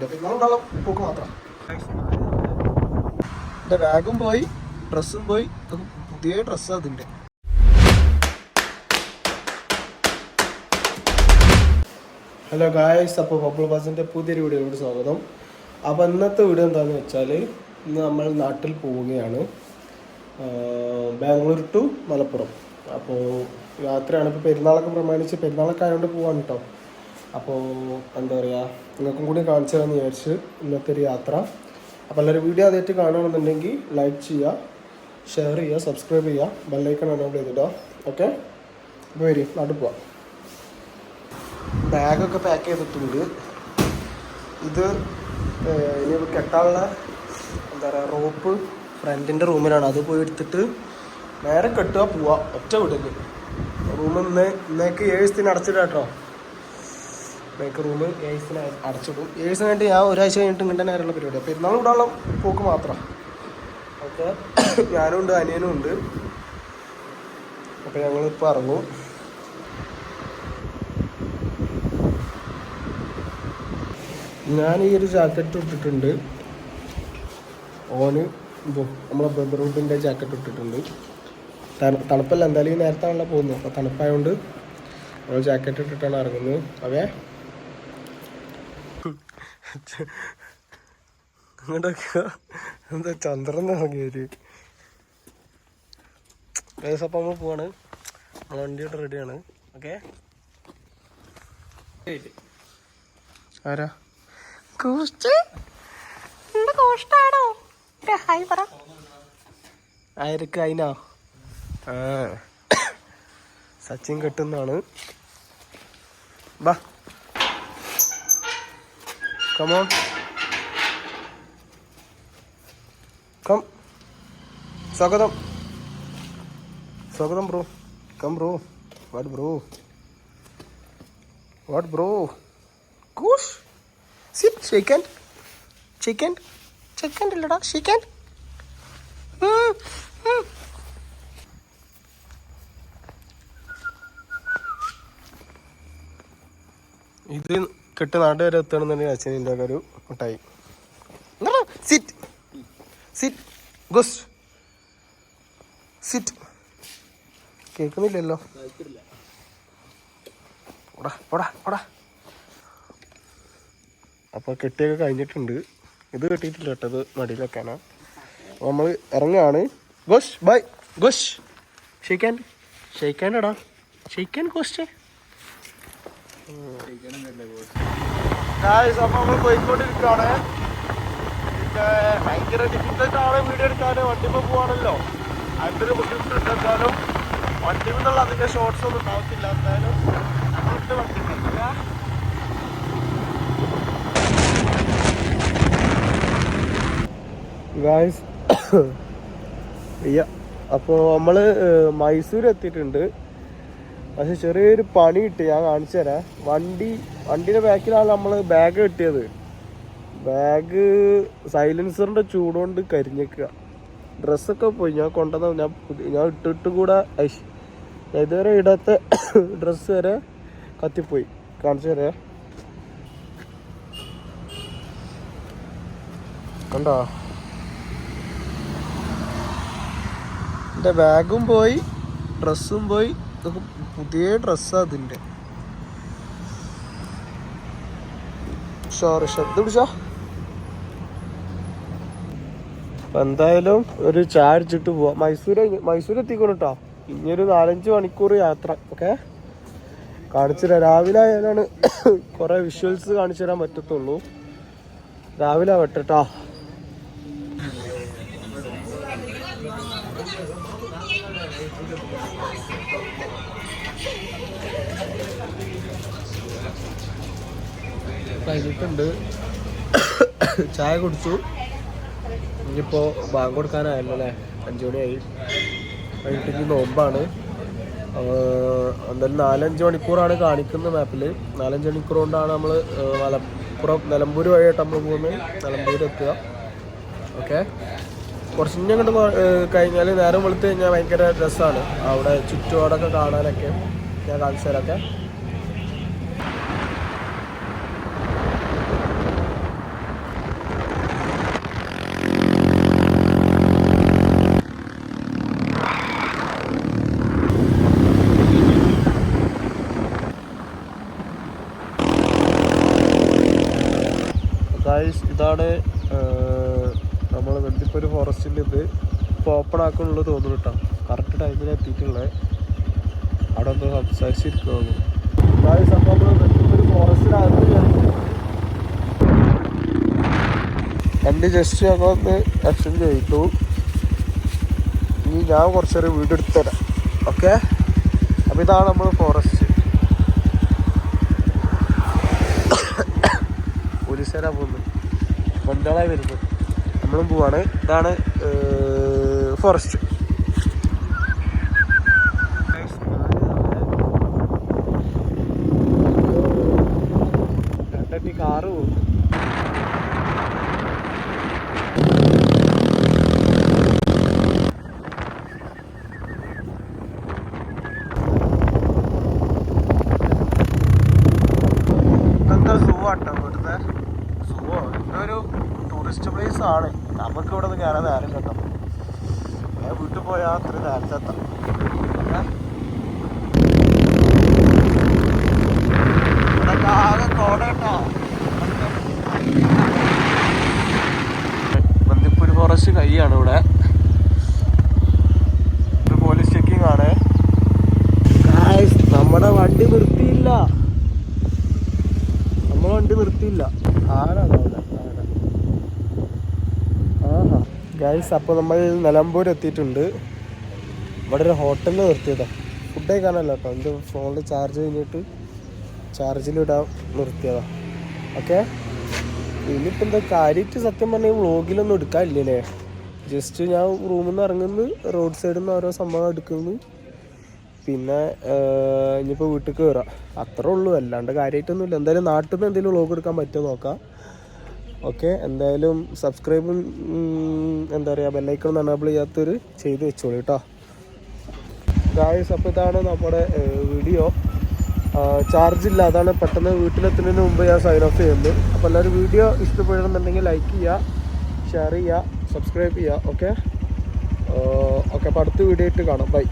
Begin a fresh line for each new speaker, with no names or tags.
പൂക്ക് മാത്രം. എൻ്റെ ബാഗും പോയി, ഡ്രസ്സും പോയി. പുതിയ ഡ്രസ്സ് അതിൻ്റെ. ഹലോ ഗായ്സ്, അപ്പോൾ ബബിൾ ബാസിൻ്റെ പുതിയൊരു വീഡിയോയോട് സ്വാഗതം. അപ്പോൾ ഇന്നത്തെ വീഡിയോ എന്താണെന്ന് വെച്ചാൽ, ഇന്ന് നമ്മൾ നാട്ടിൽ പോവുകയാണ്, ബാംഗ്ലൂർ ടു മലപ്പുറം. അപ്പോൾ യാത്രയാണ്. ഇപ്പോൾ പെരുന്നാളൊക്കെ പ്രമാണിച്ച് പെരുന്നാളൊക്കെ ആയതുകൊണ്ട് പോവാണ് കേട്ടോ. അപ്പോൾ എന്താ പറയുക, നിങ്ങൾക്കും കൂടി കാണിച്ചു തരാമെന്ന് വിചാരിച്ച് ഇന്നത്തെ ഒരു യാത്ര. അപ്പോൾ എല്ലാവരും വീഡിയോ ആദ്യമായിട്ട് കാണുകയാണെന്നുണ്ടെങ്കിൽ ലൈക്ക് ചെയ്യുക, ഷെയർ ചെയ്യുക, സബ്സ്ക്രൈബ് ചെയ്യുക, ബെല്ലൈക്കൺ എനേബിൾ ചെയ്തിട്ടോ. ഓക്കെ, അപ്പോൾ വരി നാട്ടിൽ പോവാം. ബാഗൊക്കെ പാക്ക് ചെയ്തിട്ടുണ്ട്. ഇത് ഇനി കെട്ടാനുള്ള എന്താ പറയുക റോപ്പ് ഫ്രണ്ടിൻ്റെ റൂമിലാണ്. അത് പോയി എടുത്തിട്ട് നേരെ കെട്ടുക, പോവുക, ഒറ്റ വിടല്. റൂം ഇന്നേക്ക് 7 ദിവസത്തിന് അടച്ചിടാം കേട്ടോ. ഇന്നേക്ക് റൂം 7 ദിവസത്തിന് അടച്ചിടും. 7 ദിവസം കഴിഞ്ഞിട്ട് ഞാൻ ഒരാഴ്ച കഴിഞ്ഞിട്ട് ഇങ്ങോട്ട് നേരെയുള്ള പരിപാടിയാണ്. പെരുന്നാൾ ഇവിടെയുള്ള പോക്ക് മാത്രം. ഓക്കെ, ഞാനും ഉണ്ട്, അനിയനും ഉണ്ട്. അപ്പോൾ ഞങ്ങളിപ്പോൾ ഇറങ്ങും. ഞാൻ ഈ ഒരു ജാക്കറ്റ് ഇട്ടിട്ടുണ്ട്. ഓന് നമ്മളെ ബ്രദർഹുഡിൻ്റെ ജാക്കറ്റ് ഇട്ടിട്ടുണ്ട്. തണുപ്പല്ല, എന്തായാലും ഈ നേരത്താണല്ലോ പോകുന്നത്. അപ്പോൾ തണുപ്പായതുകൊണ്ട് നമ്മൾ ജാക്കറ്റ് ഇട്ടിട്ടാണ് ഇറങ്ങുന്നത്. ഓക്കെ, അങ്ങോട്ടൊക്കെ എന്താ ചന്ദ്രൻ ഇറങ്ങിയൊരു കേസ്. അപ്പം നമ്മൾ പോവാണ്, നമ്മൾ വണ്ടിയോട്ട് റെഡിയാണ്. ഓക്കെ, ആരാ ആയിരക്ക് അതിനാ സച്ചിൻ കെട്ടുന്നാണ്. ബാ, കമോൺ, കം. സ്വാഗതം, സ്വാഗതം bro. Come bro. What bro, what bro. കൂഷ്, sit, shake hand, shake hand, shake hand ഇല്ലടാ, ഷേക്ക് ഹാൻഡ്. ഇത് കെട്ട് നാട് വരെ എത്തണമെന്നുണ്ടെങ്കിൽ അച്ഛൻ്റെ ഒരു മുട്ടായി. സിറ്റ്, സിറ്റ്, ഗുസ്, സിറ്റ്. കേൾക്കുന്നില്ലല്ലോ. പോടാ പോടാ പോടാ. അപ്പോൾ കെട്ടിയൊക്കെ കഴിഞ്ഞിട്ടുണ്ട്. ഇത് കെട്ടിയിട്ടില്ല കേട്ടോ, ഇത് മടിയിൽ വെക്കാനാണ്. അപ്പോൾ നമ്മൾ ഇറങ്ങുകയാണ്. Ghosh bye, Ghosh shake hand, shake hand എടാ, ഷെയ്ക്ക് ഹാൻഡ് ഗോഷ്. അപ്പോൾ നമ്മൾ പോയിക്കൊണ്ടിരിക്കുകയാണ്. പിന്നെ ഭയങ്കര ഡിഫിക്കൽട്ടാണ് വീഡിയോ എടുക്കാൻ. വണ്ടിമ്പോൾ പോവാണല്ലോ, അതിൻ്റെ ബുദ്ധിമുട്ട് എടുക്കാനും വണ്ടി നിന്നുള്ള അതിൻ്റെ ഷോർട്സ് ഒന്നും ഉണ്ടാവത്തില്ല. എന്തായാലും നമ്മളിട്ട് വണ്ടി ഗായ്സ്. അപ്പോൾ നമ്മൾ മൈസൂർ എത്തിയിട്ടുണ്ട്. പക്ഷെ ചെറിയൊരു പണി കിട്ടി, ഞാൻ കാണിച്ചു തരാം. വണ്ടിയുടെ ബാക്കിലാണ് നമ്മൾ ബാഗ് കിട്ടിയത്. ബാഗ് സൈലൻസറിൻ്റെ ചൂടുകൊണ്ട് കരിഞ്ഞേക്കുക. ഡ്രസ്സൊക്കെ പോയി. ഞാൻ ഇട്ടിട്ട് കൂടെ ഞാൻ ഇതുവരെ ഇടാത്ത ഡ്രസ്സ് വരെ കത്തിപ്പോയി. കാണിച്ചു തരാം, കണ്ടോ. എൻ്റെ ബാഗും പോയി, ഡ്രസ്സും പോയി. ഇതൊക്കെ പുതിയ ഡ്രസ്സാണ് അതിൻ്റെ. ശബ്ദം പിടിച്ചോ. അപ്പം എന്തായാലും ഒരു ചായ അടിച്ചിട്ട് പോവാം. മൈസൂർ എത്തിക്കണം കേട്ടോ. ഇനിയൊരു 4-5 മണിക്കൂർ യാത്ര. ഓക്കെ, കാണിച്ചു തരാം. രാവിലെ ആയാലാണ് കുറേ വിഷ്വൽസ് കാണിച്ചു തരാൻ പറ്റത്തുള്ളൂ. രാവിലെ ആവട്ടെ കേട്ടോ. കഴിഞ്ഞിട്ടുണ്ട്, ചായ കുടിച്ചു. ഇനിയിപ്പോൾ ബാങ്ക് കൊടുക്കാനായല്ലോ അല്ലേ, 5 മണിയായി. കഴിഞ്ഞിട്ട് നോമ്പാണ്. എന്തായാലും 4-5 മണിക്കൂറാണ് കാണിക്കുന്നത് മാപ്പിൽ. 4-5 മണിക്കൂർ കൊണ്ടാണ് നമ്മൾ മലപ്പുറം നിലമ്പൂർ വഴിയായിട്ട് നമ്മൾ പോകുന്നത്. നിലമ്പൂർ എത്തുക. ഓക്കെ, കുറച്ച് അങ്ങോട്ട് കഴിഞ്ഞാൽ നേരം വെളുത്ത് കഴിഞ്ഞാൽ ഭയങ്കര രസമാണ്. അവിടെ ചുറ്റുപാടൊക്കെ കാണാനൊക്കെ ഞാൻ കാണിച്ചു തരാമൊക്കെ. ഗായ്സ് ഇതാണ് നമ്മൾ ബന്ദിപ്പൂർ ഫോറസ്റ്റിൻ്റെ ഇത് ഇപ്പോൾ ഓപ്പൺ ആക്കാനുള്ളത് തോന്നുന്നു കേട്ടോ. കറക്റ്റ് ടൈമിൽ എത്തിയിട്ടുള്ളത്. അവിടെ ഒന്ന് സംസാരിച്ചിരിക്കുക തോന്നുന്നു. ഗായ്സ് അപ്പോൾ നമ്മൾ ബന്ദിപ്പൂർ ഫോറസ്റ്റിനകത്ത് വണ്ടി ജസ്റ്റ് ഞങ്ങളൊന്ന് എക്സ്ചേഞ്ച് ചെയ്തു. ഇനി ഞാൻ കുറച്ചൊരു വീഡിയോ എടുത്തു തരാം. ഓക്കെ, അപ്പോൾ ഇതാണ് നമ്മൾ ഫോറസ്റ്റ്. പോലീസുകാരാണ് പോകുന്നത്, ബന്ധുക്കളായി വരുന്നത്. നമ്മളും പോവാണ്. ഇതാണ് ഫോറസ്റ്റ്. രണ്ടട്ടി കാറ് പോകും. ഇതൊരു ടൂറിസ്റ്റ് പ്ലേസ് ആണ്. നമുക്ക് ഇവിടെ നിന്ന് കയറാൻ നേരം കേട്ടോ. ഞാൻ വീട്ടിൽ പോയാൽ അത്ര നേരത്തെ എത്താം. ആകെ കോട കേട്ടോ. ബന്ദിപ്പൂർ ഫോറസ്റ്റ് കൈയാണ് ഇവിടെ. ഒരു പോലീസ് ചെക്കിംഗ് ആണ്. നമ്മുടെ വണ്ടി നിർത്തിയില്ല. ഗൈസ് അപ്പോൾ നമ്മൾ നിലമ്പൂർ എത്തിയിട്ടുണ്ട്. ഇവിടെ ഒരു ഹോട്ടലിൽ നിർത്തിയതാണ്. ഫുഡ് കഴിക്കാനല്ല കേട്ടോ, എൻ്റെ ഫോണിൽ ചാർജ് കഴിഞ്ഞിട്ട് ചാർജിലിടാൻ നിർത്തിയതാണ്. ഓക്കെ, ഇനിയിപ്പോൾ എന്താ കാര്യമായിട്ട് സത്യം പറഞ്ഞാൽ വ്ളോഗിലൊന്നും എടുക്കാനില്ലേ. ജസ്റ്റ് ഞാൻ റൂമിൽ നിന്ന് ഇറങ്ങുന്നു, റോഡ് സൈഡിൽ നിന്ന് ഓരോ സംഭവം എടുക്കുന്നു, പിന്നെ ഇനിയിപ്പോൾ വീട്ടിൽ കയറാം, അത്രേ ഉള്ളൂ. അല്ലാണ്ട് കാര്യമായിട്ടൊന്നുമില്ല. എന്തായാലും നാട്ടിൽ നിന്ന് എന്തെങ്കിലും വ്ളോഗ് എടുക്കാൻ പറ്റുമോ നോക്കാം. ഓക്കെ, എന്തായാലും സബ്സ്ക്രൈബും എന്താ പറയുക ബെല്ലൈക്കൺ എനേബിൾ ചെയ്യാത്തൊരു ചെയ്ത് വെച്ചോളൂ കേട്ടോ. ഗായ്സ് അപ്പോൾ ഇതാണ് നമ്മുടെ വീഡിയോ. ചാർജില്ല, അതാണ് പെട്ടെന്ന് വീട്ടിലെത്തുന്നതിന് മുമ്പ് ഞാൻ സൈൻ ഓഫ് ചെയ്യുന്നത്. അപ്പോൾ എല്ലാവരും വീഡിയോ ഇഷ്ടപ്പെടുന്നുണ്ടെങ്കിൽ ലൈക്ക് ചെയ്യുക, ഷെയർ ചെയ്യുക, സബ്സ്ക്രൈബ് ചെയ്യുക. ഓക്കെ, അപ്പോൾ അടുത്ത വീഡിയോ ആയിട്ട് കാണാം. ബൈ.